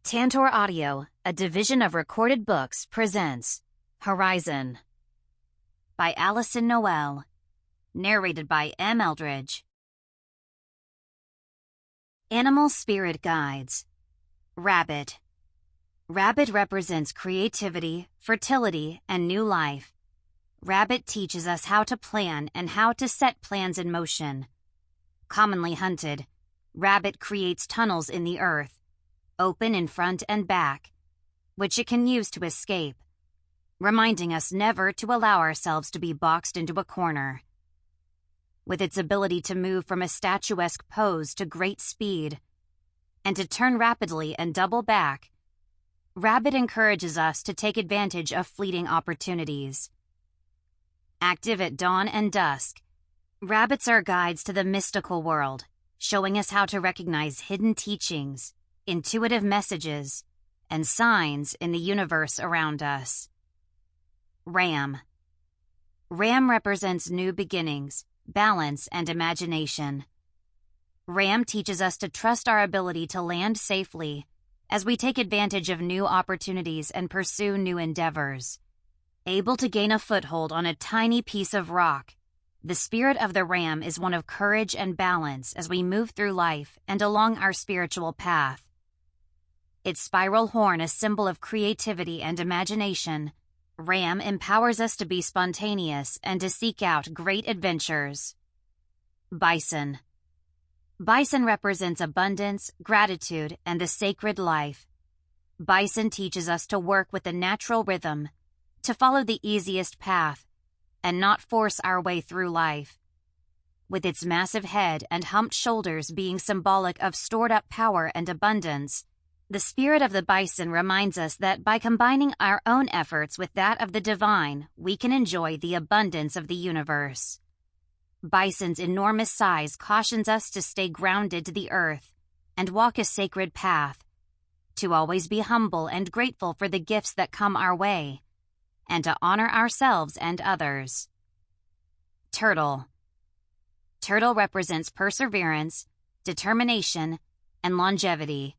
Tantor Audio, a division of Recorded Books, presents Horizon by Alyson Noёl, narrated by Eldridge. Animal Spirit Guides. Rabbit. Rabbit represents creativity, fertility, and new life. Rabbit teaches us how to plan and how to set plans in motion. Commonly hunted, rabbit creates tunnels in the earth, open in front and back, which it can use to escape, reminding us never to allow ourselves to be boxed into a corner. With its ability to move from a statuesque pose to great speed, and to turn rapidly and double back, rabbit encourages us to take advantage of fleeting opportunities. Active at dawn and dusk, rabbits are guides to the mystical world, showing us how to recognize hidden teachings, intuitive messages, and signs in the universe around us. Ram. Ram represents new beginnings, balance, and imagination. Ram teaches us to trust our ability to land safely as we take advantage of new opportunities and pursue new endeavors. Able to gain a foothold on a tiny piece of rock, the spirit of the ram is one of courage and balance as we move through life and along our spiritual path. Its spiral horn a symbol of creativity and imagination, ram empowers us to be spontaneous and to seek out great adventures. Bison. Bison represents abundance, gratitude, and the sacred life. Bison teaches us to work with the natural rhythm, to follow the easiest path, and not force our way through life. With its massive head and humped shoulders being symbolic of stored-up power and abundance, the spirit of the bison reminds us that by combining our own efforts with that of the divine, we can enjoy the abundance of the universe. Bison's enormous size cautions us to stay grounded to the earth and walk a sacred path, to always be humble and grateful for the gifts that come our way, and to honor ourselves and others. Turtle. Turtle represents perseverance, determination, and longevity.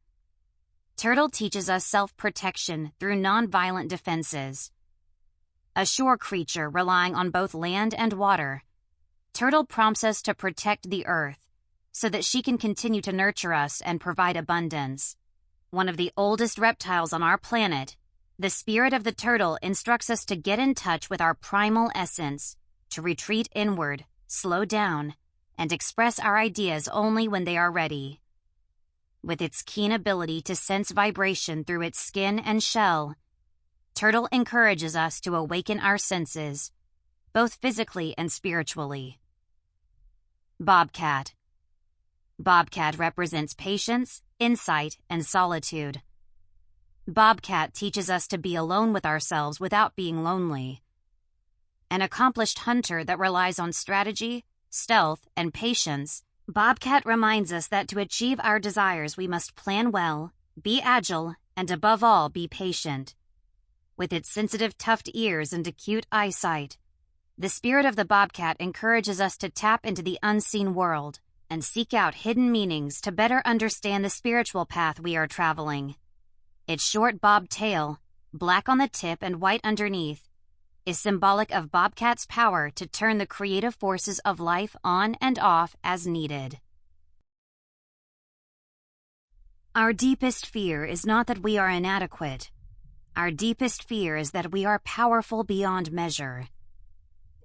Turtle teaches us self-protection through non-violent defenses. A shore creature relying on both land and water, Turtle prompts us to protect the earth so that she can continue to nurture us and provide abundance. One of the oldest reptiles on our planet, the spirit of the turtle instructs us to get in touch with our primal essence, to retreat inward, slow down, and express our ideas only when they are ready. With its keen ability to sense vibration through its skin and shell, turtle encourages us to awaken our senses, both physically and spiritually. Bobcat. Bobcat represents patience, insight, and solitude. Bobcat teaches us to be alone with ourselves without being lonely. An accomplished hunter that relies on strategy, stealth, and patience, Bobcat reminds us that to achieve our desires we must plan well, be agile, and above all be patient. With its sensitive tufted ears and acute eyesight, the spirit of the bobcat encourages us to tap into the unseen world and seek out hidden meanings to better understand the spiritual path we are traveling. Its short bobbed tail, black on the tip and white underneath, is symbolic of bobcat's power to turn the creative forces of life on and off as needed. Our deepest fear is not that we are inadequate. Our deepest fear is that we are powerful beyond measure.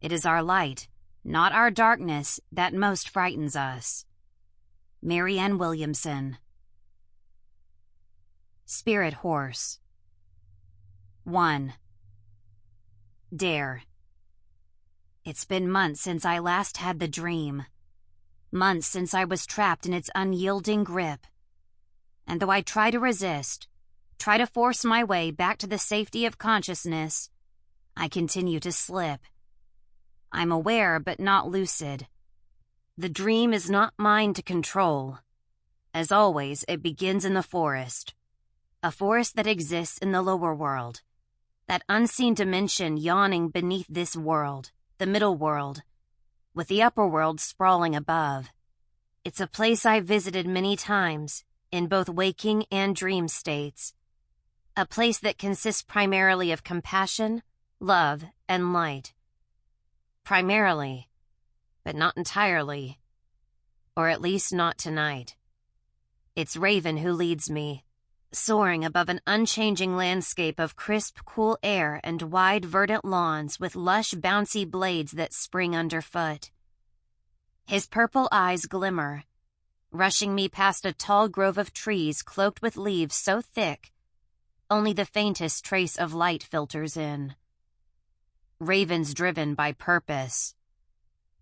It is our light, not our darkness, that most frightens us. Marianne Williamson. Spirit Horse. 1. Daire. It's been months since I last had the dream. Months since I was trapped in its unyielding grip. And though I try to resist, try to force my way back to the safety of consciousness, I continue to slip. I'm aware but not lucid. The dream is not mine to control. As always, it begins in the forest. A forest that exists in the lower world. That unseen dimension yawning beneath this world, the middle world, with the upper world sprawling above. It's a place I've visited many times, in both waking and dream states. A place that consists primarily of compassion, love, and light. Primarily, but not entirely. Or at least not tonight. It's Raven who leads me, soaring above an unchanging landscape of crisp, cool air and wide, verdant lawns with lush, bouncy blades that spring underfoot. His purple eyes glimmer, rushing me past a tall grove of trees cloaked with leaves so thick, only the faintest trace of light filters in. Raven's driven by purpose.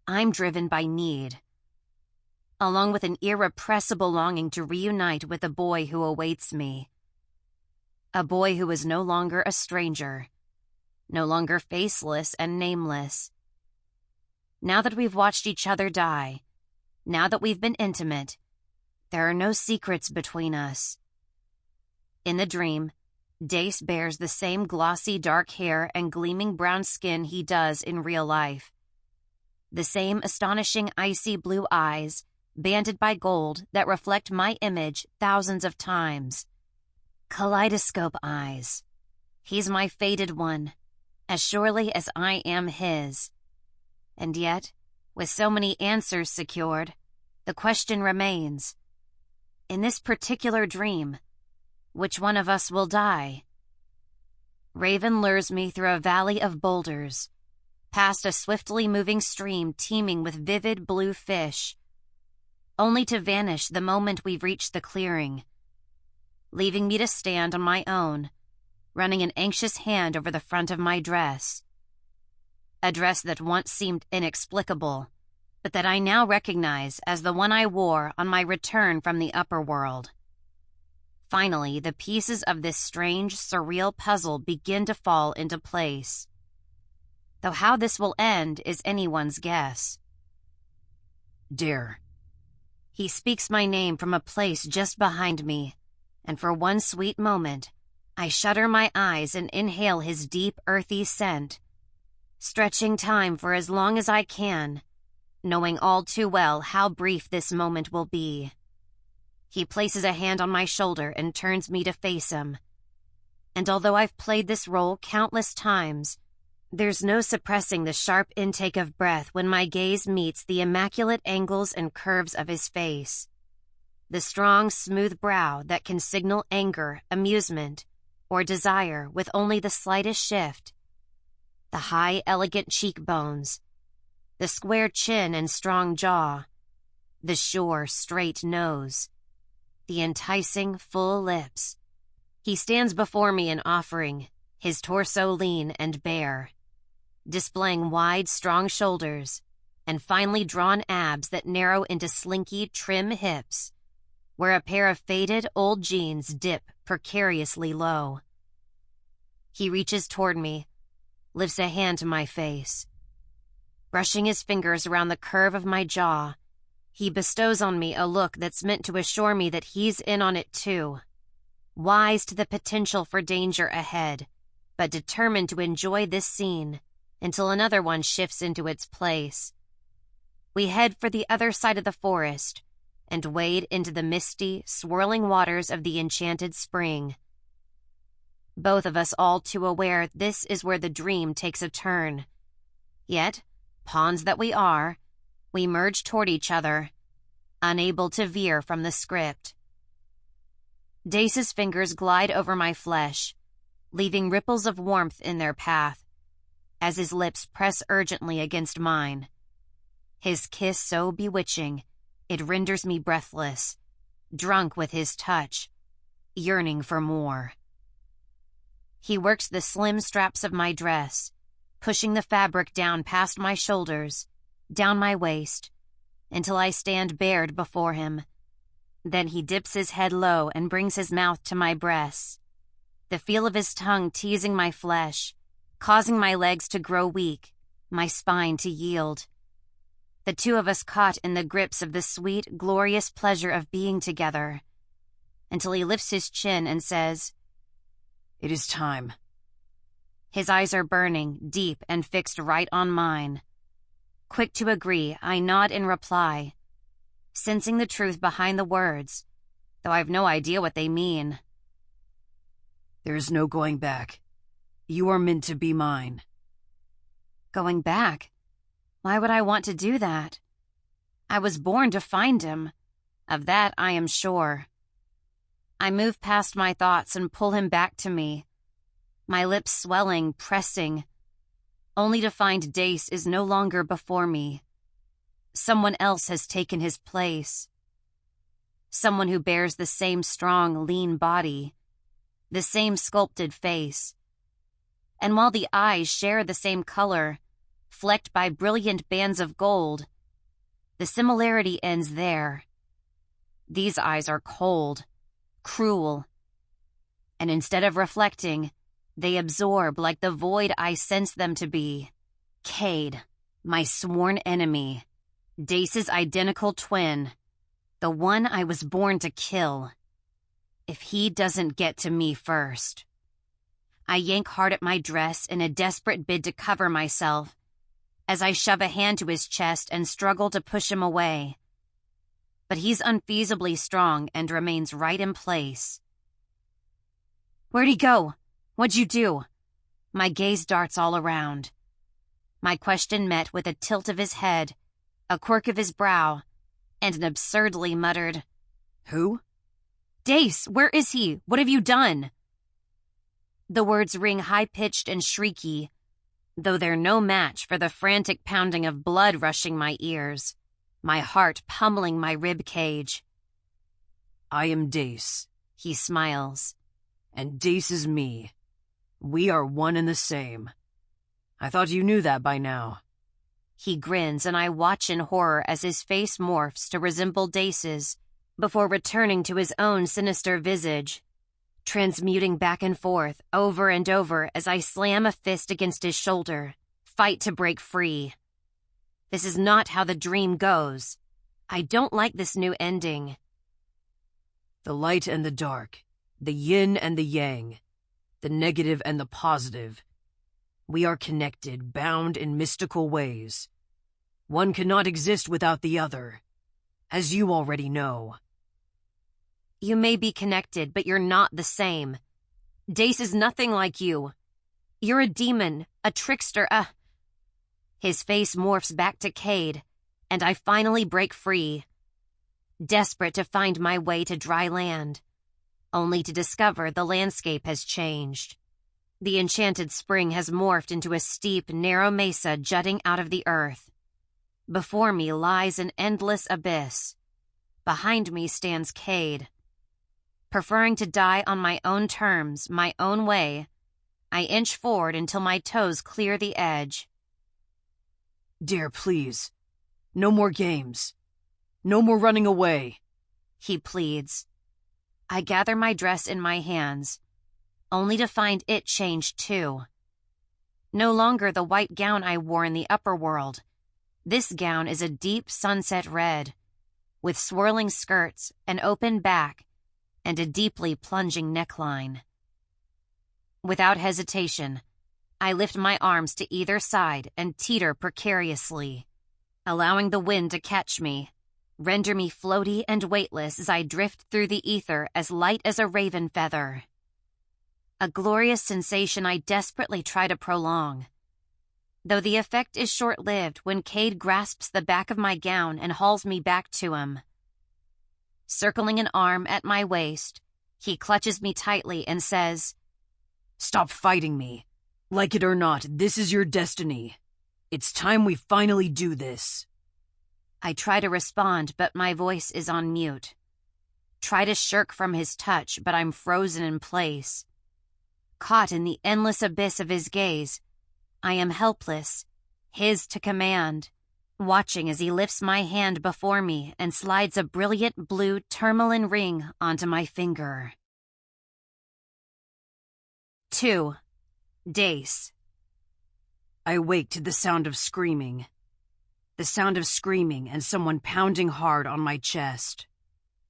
I'm driven by need. Along with an irrepressible longing to reunite with the boy who awaits me. A boy who is no longer a stranger, no longer faceless and nameless. Now that we've watched each other die, now that we've been intimate, there are no secrets between us. In the dream, Dace bears the same glossy dark hair and gleaming brown skin he does in real life. The same astonishing icy blue eyes, banded by gold, that reflect my image thousands of times. Kaleidoscope eyes. He's my fated one, as surely as I am his. And yet, with so many answers secured, the question remains. In this particular dream, which one of us will die? Raven lures me through a valley of boulders, past a swiftly moving stream teeming with vivid blue fish, only to vanish the moment we've reached the clearing, leaving me to stand on my own, running an anxious hand over the front of my dress. A dress that once seemed inexplicable, but that I now recognize as the one I wore on my return from the upper world. Finally, the pieces of this strange, surreal puzzle begin to fall into place. Though how this will end is anyone's guess. Daire. He speaks my name from a place just behind me, and for one sweet moment, I shutter my eyes and inhale his deep, earthy scent, stretching time for as long as I can, knowing all too well how brief this moment will be. He places a hand on my shoulder and turns me to face him. And although I've played this role countless times, there's no suppressing the sharp intake of breath when my gaze meets the immaculate angles and curves of his face. The strong, smooth brow that can signal anger, amusement, or desire with only the slightest shift. The high, elegant cheekbones. The square chin and strong jaw. The sure, straight nose. The enticing, full lips. He stands before me in offering, his torso lean and bare, displaying wide, strong shoulders and finely drawn abs that narrow into slinky, trim hips, where a pair of faded old jeans dip precariously low. He reaches toward me, lifts a hand to my face. Brushing his fingers around the curve of my jaw, he bestows on me a look that's meant to assure me that he's in on it too, wise to the potential for danger ahead, but determined to enjoy this scene until another one shifts into its place. We head for the other side of the forest and wade into the misty, swirling waters of the enchanted spring. Both of us all too aware this is where the dream takes a turn. Yet, pawns that we are, we merge toward each other, unable to veer from the script. Dace's fingers glide over my flesh, leaving ripples of warmth in their path, as his lips press urgently against mine. His kiss so bewitching, it renders me breathless, drunk with his touch, yearning for more. He works the slim straps of my dress, pushing the fabric down past my shoulders, down my waist, until I stand bared before him. Then he dips his head low and brings his mouth to my breasts, the feel of his tongue teasing my flesh, causing my legs to grow weak, my spine to yield. The two of us caught in the grips of the sweet, glorious pleasure of being together, until he lifts his chin and says, "It is time." His eyes are burning, deep, and fixed right on mine. Quick to agree, I nod in reply, sensing the truth behind the words, though I've no idea what they mean. There's no going back. You are meant to be mine. Going back? Why would I want to do that? I was born to find him. Of that I am sure. I move past my thoughts and pull him back to me, my lips swelling, pressing, only to find Dace is no longer before me. Someone else has taken his place. Someone who bears the same strong, lean body, the same sculpted face. And while the eyes share the same color, flecked by brilliant bands of gold, the similarity ends there. These eyes are cold, cruel, and instead of reflecting, they absorb like the void I sense them to be. Cade, my sworn enemy, Dace's identical twin, the one I was born to kill. If he doesn't get to me first. I yank hard at my dress in a desperate bid to cover myself, as I shove a hand to his chest and struggle to push him away. But he's unfeasibly strong and remains right in place. Where'd he go? What'd you do? My gaze darts all around. My question met with a tilt of his head, a quirk of his brow, and an absurdly muttered, Who? Dace, where is he? What have you done? The words ring high-pitched and shrieky, though they're no match for the frantic pounding of blood rushing my ears, my heart pummeling my rib cage. I am Dace, he smiles. And Dace is me. We are one and the same. I thought you knew that by now. He grins and I watch in horror as his face morphs to resemble Dace's, before returning to his own sinister visage, transmuting back and forth over and over as I slam a fist against his shoulder, fight to break free. This is not how the dream goes. I don't like this new ending. The light and the dark, the yin and the yang, the negative and the positive. We are connected, bound in mystical ways. One cannot exist without the other, as you already know. You may be connected, but you're not the same. Dace is nothing like you. You're a demon, a trickster, His face morphs back to Cade, and I finally break free. Desperate to find my way to dry land, only to discover the landscape has changed. The enchanted spring has morphed into a steep, narrow mesa jutting out of the earth. Before me lies an endless abyss. Behind me stands Cade. Preferring to die on my own terms, my own way, I inch forward until my toes clear the edge. Daire, please. No more games. No more running away, he pleads. I gather my dress in my hands, only to find it changed too. No longer the white gown I wore in the upper world. This gown is a deep sunset red, with swirling skirts, an open back, and a deeply plunging neckline. Without hesitation, I lift my arms to either side and teeter precariously, allowing the wind to catch me, render me floaty and weightless as I drift through the ether as light as a raven feather. A glorious sensation I desperately try to prolong, though the effect is short-lived when Cade grasps the back of my gown and hauls me back to him. Circling an arm at my waist, he clutches me tightly and says, Stop fighting me. Like it or not, this is your destiny. It's time we finally do this. I try to respond, but my voice is on mute. Try to shirk from his touch, but I'm frozen in place. Caught in the endless abyss of his gaze, I am helpless, his to command, watching as he lifts my hand before me and slides a brilliant blue tourmaline ring onto my finger. 2. Dace. I wake to the sound of screaming. The sound of screaming and someone pounding hard on my chest.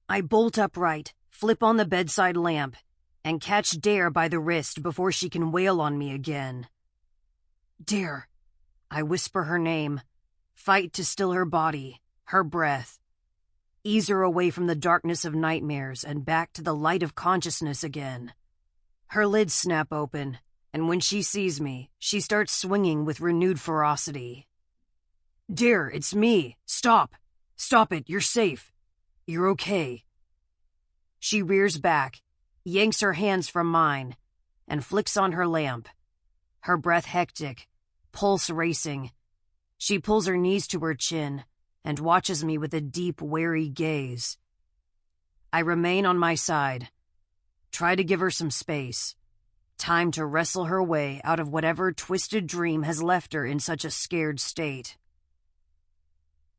I bolt upright, flip on the bedside lamp, and catch Daire by the wrist before she can wail on me again. Daire. I whisper her name, fight to still her body, her breath. ease her away from the darkness of nightmares and back to the light of consciousness again. Her lids snap open, and when she sees me, she starts swinging with renewed ferocity. "Daire, it's me! Stop! Stop it, you're safe! You're okay." She rears back, yanks her hands from mine, and flicks on her lamp. Her breath hectic, pulse racing. She pulls her knees to her chin and watches me with a deep, wary gaze. I remain on my side. Try to give her some space. Time to wrestle her way out of whatever twisted dream has left her in such a scared state.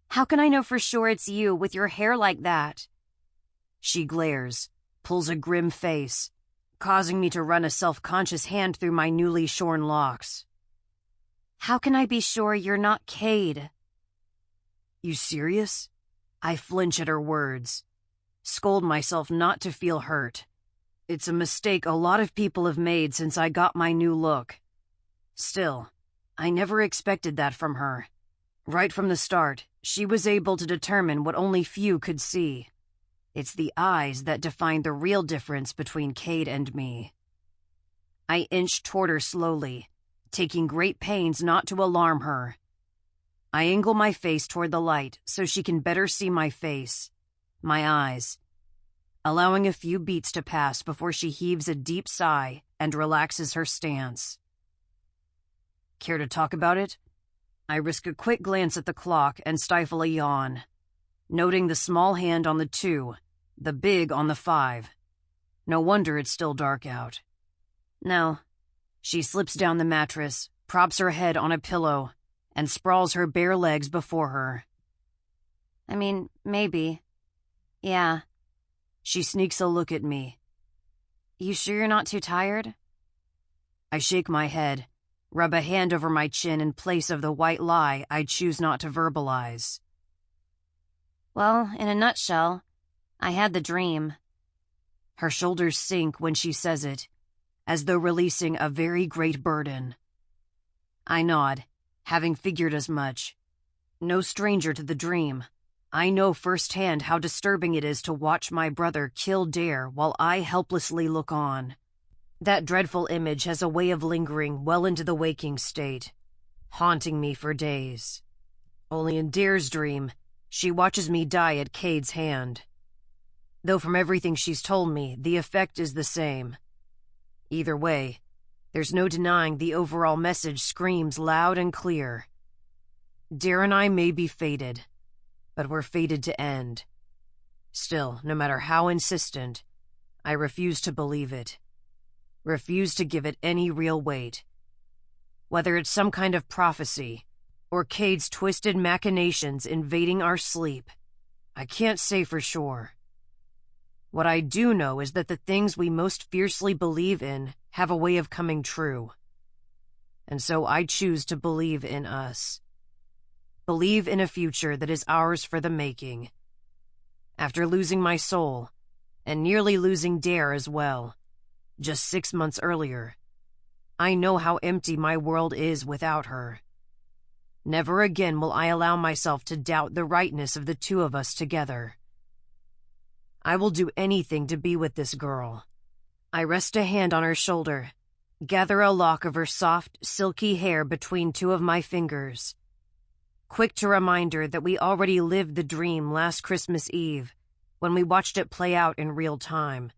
"How can I know for sure it's you with your hair like that?" She glares, pulls a grim face, causing me to run a self-conscious hand through my newly shorn locks. "How can I be sure you're not Cade?" You serious? I flinch at her words, scold myself not to feel hurt. It's a mistake a lot of people have made since I got my new look. Still, I never expected that from her. Right from the start, she was able to determine what only few could see. It's the eyes that define the real difference between Cade and me. I inch toward her slowly, taking great pains not to alarm her. I angle my face toward the light so she can better see my face, my eyes, allowing a few beats to pass before she heaves a deep sigh and relaxes her stance. Care to talk about it? I risk a quick glance at the clock and stifle a yawn, noting the small hand on the 2, the big on the 5. No wonder it's still dark out. No. She slips down the mattress, props her head on a pillow, and sprawls her bare legs before her. I mean, maybe. Yeah. She sneaks a look at me. You sure you're not too tired? I shake my head, rub a hand over my chin in place of the white lie I choose not to verbalize. Well, in a nutshell, I had the dream. Her shoulders sink when she says it, as though releasing a very great burden. I nod, having figured as much. No stranger to the dream, I know firsthand how disturbing it is to watch my brother kill Daire while I helplessly look on. That dreadful image has a way of lingering well into the waking state, haunting me for days. Only in Daire's dream, she watches me die at Cade's hand. Though from everything she's told me, the effect is the same. Either way, there's no denying the overall message screams loud and clear. Daire and I may be fated, but we're fated to end. Still, no matter how insistent, I refuse to believe it. Refuse to give it any real weight. Whether it's some kind of prophecy, or Cade's twisted machinations invading our sleep, I can't say for sure. What I do know is that the things we most fiercely believe in have a way of coming true. And so I choose to believe in us. Believe in a future that is ours for the making. After losing my soul, and nearly losing Daire as well, just 6 months earlier, I know how empty my world is without her. Never again will I allow myself to doubt the rightness of the two of us together. I will do anything to be with this girl. I rest a hand on her shoulder, gather a lock of her soft, silky hair between 2 of my fingers. Quick to remind her that we already lived the dream last Christmas Eve, when we watched it play out in real time.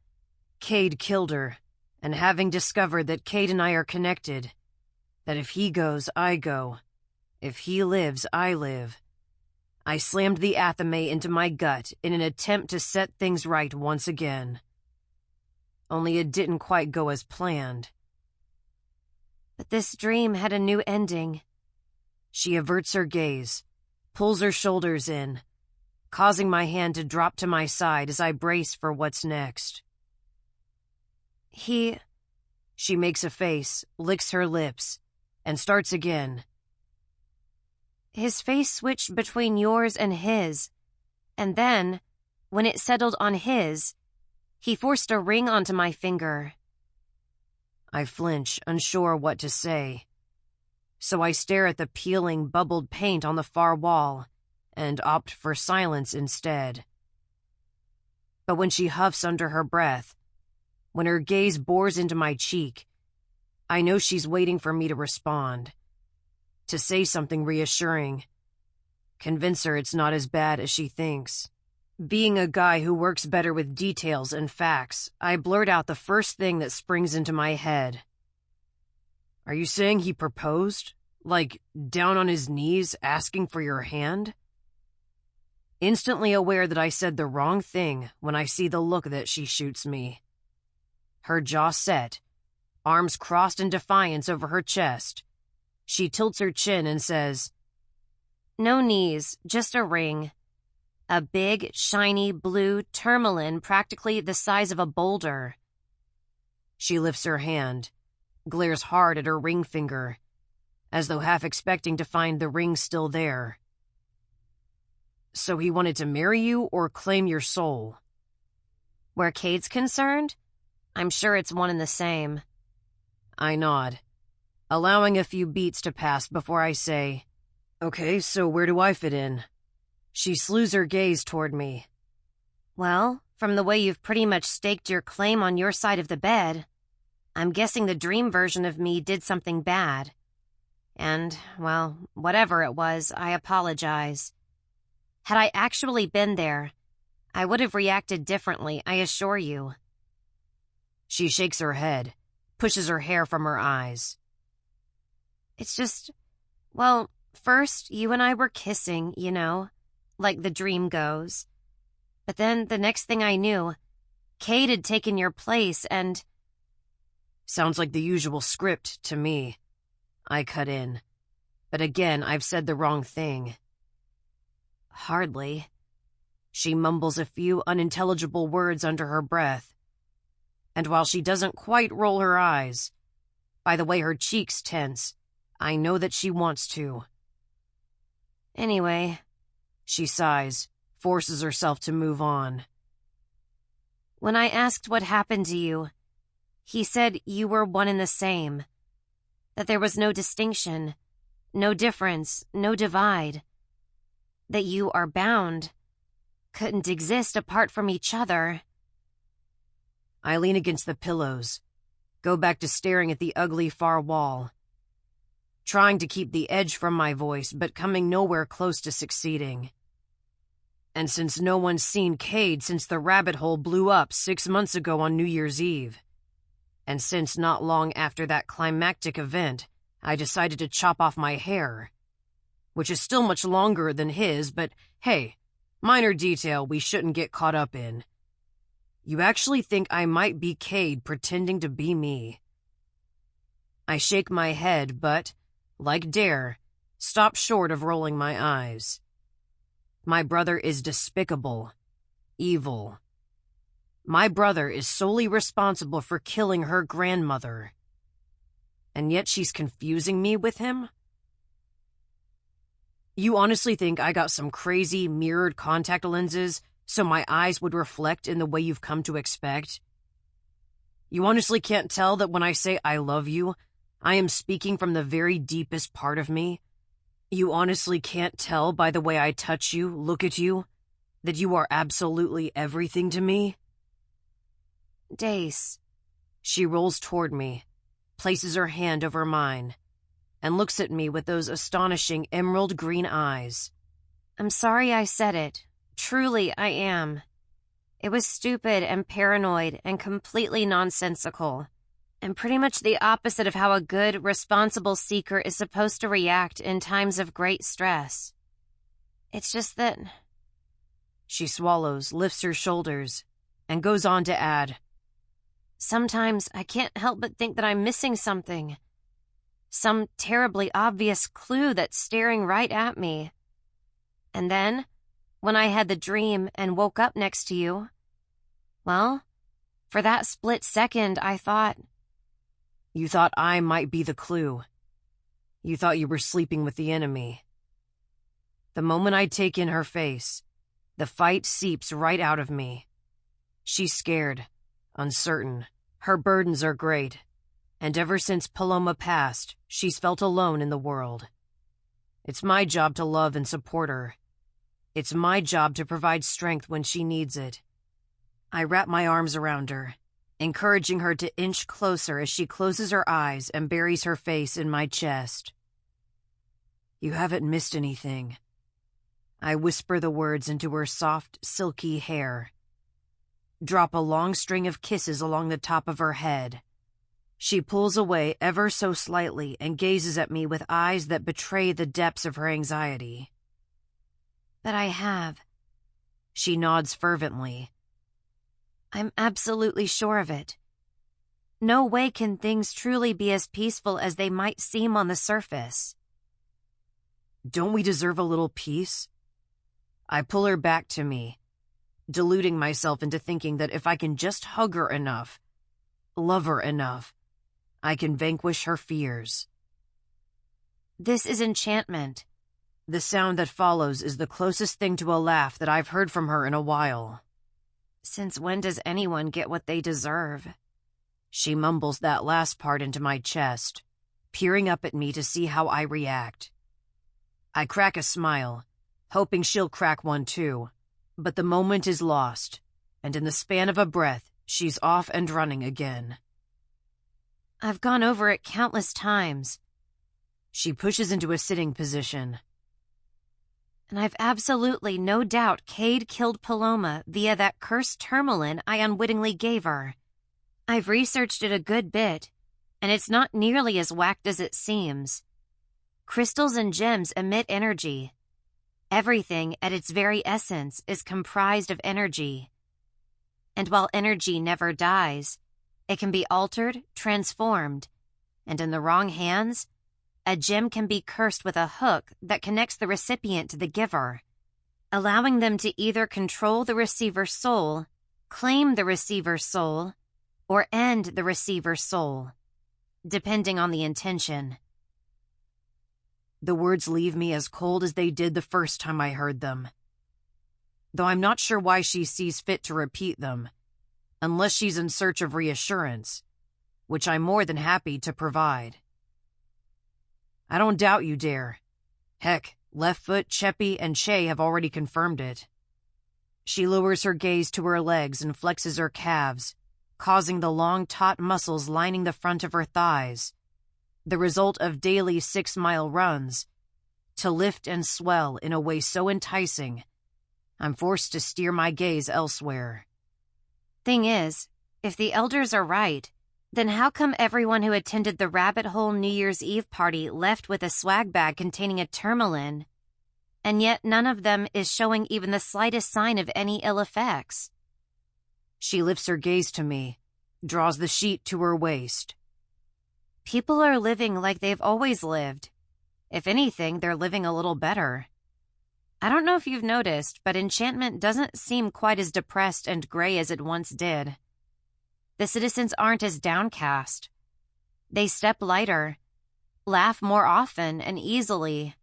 Cade killed her, and having discovered that Cade and I are connected, that if he goes, I go, if he lives, I live, I slammed the athame into my gut in an attempt to set things right once again. Only it didn't quite go as planned. But this dream had a new ending. She averts her gaze, pulls her shoulders in, causing my hand to drop to my side as I brace for what's next. She makes a face, licks her lips, and starts again. His face switched between yours and his, and then, when it settled on his, he forced a ring onto my finger. I flinch, unsure what to say. So I stare at the peeling, bubbled paint on the far wall, and opt for silence instead. But when she huffs under her breath, when her gaze bores into my cheek, I know she's waiting for me to respond, to say something reassuring, convince her it's not as bad as she thinks. Being a guy who works better with details and facts, I blurt out the first thing that springs into my head. Are you saying he proposed? Like, down on his knees, asking for your hand? Instantly aware that I said the wrong thing when I see the look that she shoots me. Her jaw set, arms crossed in defiance over her chest. She tilts her chin and says, "No knees, just a ring. A big, shiny blue tourmaline practically the size of a boulder." She lifts her hand, glares hard at her ring finger, as though half expecting to find the ring still there. So he wanted to marry you or claim your soul? Where Cade's concerned, I'm sure it's one and the same. I nod, allowing a few beats to pass before I say, "Okay, so where do I fit in?" She slews her gaze toward me. Well, from the way you've pretty much staked your claim on your side of the bed, I'm guessing the dream version of me did something bad. And, well, whatever it was, I apologize. Had I actually been there, I would have reacted differently, I assure you. She shakes her head, pushes her hair from her eyes. It's just, well, first you and I were kissing, like the dream goes. But then the next thing I knew, Cade had taken your place and... Sounds like the usual script to me. I cut in. But again, I've said the wrong thing. Hardly. She mumbles a few unintelligible words under her breath. And while she doesn't quite roll her eyes, by the way her cheeks tense, I know that she wants to. Anyway, she sighs, forces herself to move on. When I asked what happened to you, he said you were one and the same. That there was no distinction, no difference, no divide. That you are bound, couldn't exist apart from each other. I lean against the pillows, go back to staring at the ugly far wall, trying to keep the edge from my voice, but coming nowhere close to succeeding. And since no one's seen Cade since the rabbit hole blew up 6 months ago on New Year's Eve, and since not long after that climactic event, I decided to chop off my hair, which is still much longer than his, but hey, minor detail we shouldn't get caught up in. You actually think I might be Cade pretending to be me? I shake my head, but, like Daire, stop short of rolling my eyes. My brother is despicable, evil. My brother is solely responsible for killing her grandmother. And yet she's confusing me with him? You honestly think I got some crazy mirrored contact lenses so my eyes would reflect in the way you've come to expect? You honestly can't tell that when I say I love you, I am speaking from the very deepest part of me? You honestly can't tell by the way I touch you, look at you, that you are absolutely everything to me? Dace. She rolls toward me, places her hand over mine, and looks at me with those astonishing emerald green eyes. I'm sorry I said it. Truly, I am. It was stupid and paranoid and completely nonsensical, and pretty much the opposite of how a good, responsible seeker is supposed to react in times of great stress. It's just that... She swallows, lifts her shoulders, and goes on to add, sometimes I can't help but think that I'm missing something. Some terribly obvious clue that's staring right at me. And then, when I had the dream and woke up next to you, well, for that split second, I thought... You thought I might be the clue. You thought you were sleeping with the enemy. The moment I take in her face, the fight seeps right out of me. She's scared, uncertain. Her burdens are great, and ever since Paloma passed, she's felt alone in the world. It's my job to love and support her. It's my job to provide strength when she needs it. I wrap my arms around her, encouraging her to inch closer as she closes her eyes and buries her face in my chest. You haven't missed anything. I whisper the words into her soft, silky hair. Drop a long string of kisses along the top of her head. She pulls away ever so slightly and gazes at me with eyes that betray the depths of her anxiety. But I have. She nods fervently. I'm absolutely sure of it. No way can things truly be as peaceful as they might seem on the surface. Don't we deserve a little peace? I pull her back to me, deluding myself into thinking that if I can just hug her enough, love her enough, I can vanquish her fears. This is enchantment. The sound that follows is the closest thing to a laugh that I've heard from her in a while. Since when does anyone get what they deserve? She mumbles that last part into my chest, peering up at me to see how I react. I crack a smile, hoping she'll crack one too, but the moment is lost, and in the span of a breath, she's off and running again. I've gone over it countless times. She pushes into a sitting position. And I've absolutely no doubt Cade killed Paloma via that cursed tourmaline I unwittingly gave her. I've researched it a good bit, and it's not nearly as whacked as it seems. Crystals and gems emit energy. Everything at its very essence is comprised of energy. And while energy never dies, it can be altered, transformed, and in the wrong hands, a gem can be cursed with a hook that connects the recipient to the giver, allowing them to either control the receiver's soul, claim the receiver's soul, or end the receiver's soul, depending on the intention. The words leave me as cold as they did the first time I heard them. Though I'm not sure why she sees fit to repeat them, unless she's in search of reassurance, which I'm more than happy to provide. I don't doubt you, Daire. Heck, Leftfoot, Cheppy, and Che have already confirmed it. She lowers her gaze to her legs and flexes her calves, causing the long, taut muscles lining the front of her thighs, the result of daily 6-mile runs, to lift and swell in a way so enticing, I'm forced to steer my gaze elsewhere. Thing is, if the elders are right, then how come everyone who attended the Rabbit Hole New Year's Eve party left with a swag bag containing a tourmaline, and yet none of them is showing even the slightest sign of any ill effects? She lifts her gaze to me, draws the sheet to her waist. People are living like they've always lived. If anything, they're living a little better. I don't know if you've noticed, but Enchantment doesn't seem quite as depressed and gray as it once did. The citizens aren't as downcast. They step lighter, laugh more often and easily.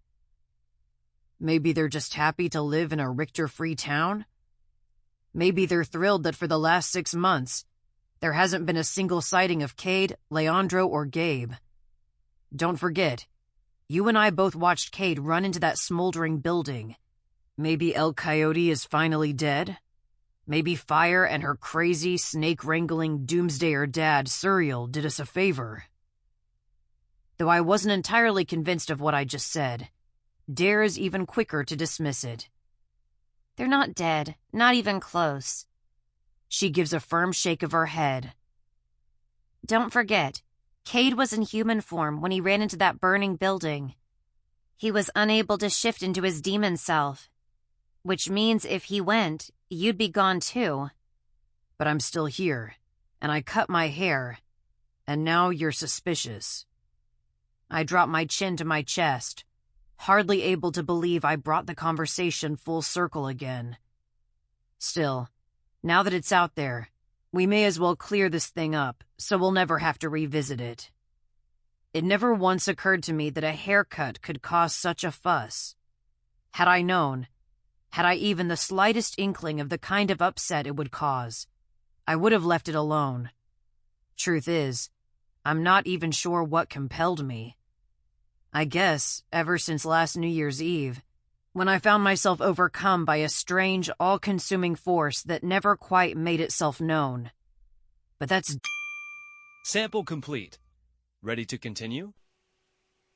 Maybe they're just happy to live in a Richter-free town? Maybe they're thrilled that for the last 6 months, there hasn't been a single sighting of Cade, Leandro, or Gabe. Don't forget, you and I both watched Cade run into that smoldering building. Maybe El Coyote is finally dead? Maybe Fire and her crazy, snake-wrangling doomsdayer dad, Suriel, did us a favor. Though I wasn't entirely convinced of what I just said, Daire is even quicker to dismiss it. They're not dead, not even close. She gives a firm shake of her head. Don't forget, Cade was in human form when he ran into that burning building. He was unable to shift into his demon self, which means if he went, you'd be gone too. But I'm still here, and I cut my hair, and now you're suspicious. I drop my chin to my chest, hardly able to believe I brought the conversation full circle again. Still, now that it's out there, we may as well clear this thing up, so we'll never have to revisit it. It never once occurred to me that a haircut could cause such a fuss. Had I known, had I even the slightest inkling of the kind of upset it would cause, I would have left it alone. Truth is, I'm not even sure what compelled me. I guess, ever since last New Year's Eve, when I found myself overcome by a strange, all-consuming force that never quite made itself known. But that's... Sample complete. Ready to continue?